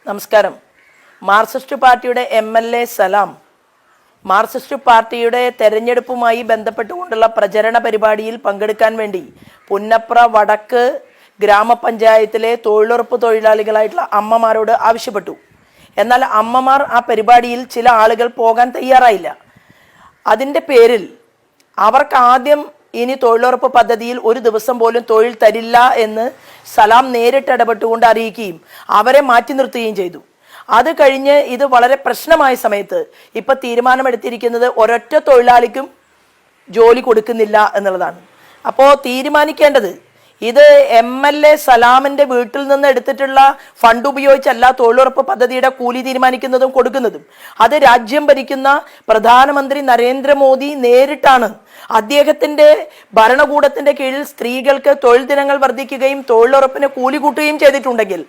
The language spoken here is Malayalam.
നമസ്കാരം. മാർക്സിസ്റ്റ് പാർട്ടിയുടെ MLA സലാം മാർക്സിസ്റ്റ് പാർട്ടിയുടെ തെരഞ്ഞെടുപ്പുമായി ബന്ധപ്പെട്ടുകൊണ്ടുള്ള പ്രചരണ പരിപാടിയിൽ പങ്കെടുക്കാൻ വേണ്ടി പുന്നപ്ര വടക്ക് ഗ്രാമപഞ്ചായത്തിലെ തൊഴിലുറപ്പ് തൊഴിലാളികളായിട്ടുള്ള അമ്മമാരോട് ആവശ്യപ്പെട്ടു. എന്നാൽ അമ്മമാർ ആ പരിപാടിയിൽ ചില ആളുകൾ പോകാൻ തയ്യാറായില്ല. അതിൻ്റെ പേരിൽ അവർക്ക് ആദ്യം ഇനി തൊഴിലുറപ്പ് പദ്ധതിയിൽ ഒരു ദിവസം പോലും തൊഴിൽ തരില്ല എന്ന് സലാം നേരിട്ട് ഇടപെട്ടുകൊണ്ട് അറിയിക്കുകയും അവരെ മാറ്റി നിർത്തുകയും ചെയ്തു. അത് കഴിഞ്ഞ് ഇത് വളരെ പ്രശ്നമായ സമയത്ത് ഇപ്പം തീരുമാനമെടുത്തിരിക്കുന്നത് ഒരൊറ്റ തൊഴിലാളിക്കും ജോലി കൊടുക്കുന്നില്ല എന്നുള്ളതാണ്. അപ്പോൾ തീരുമാനിക്കേണ്ടത് ഇത് MLA സലാമിൻ്റെ വീട്ടിൽ നിന്ന് എടുത്തിട്ടുള്ള ഫണ്ട് ഉപയോഗിച്ചല്ല തൊഴിലുറപ്പ് പദ്ധതിയുടെ കൂലി തീരുമാനിക്കുന്നതും കൊടുക്കുന്നതും. അത് രാജ്യം ഭരിക്കുന്ന പ്രധാനമന്ത്രി നരേന്ദ്രമോദി നേരിട്ടാണ്. അദ്ദേഹത്തിൻ്റെ ഭരണകൂടത്തിൻ്റെ കീഴിൽ സ്ത്രീകൾക്ക് തൊഴിൽ ദിനങ്ങൾ വർദ്ധിക്കുകയും തൊഴിലുറപ്പിന് കൂലി കൂട്ടുകയും ചെയ്തിട്ടുണ്ടെങ്കിൽ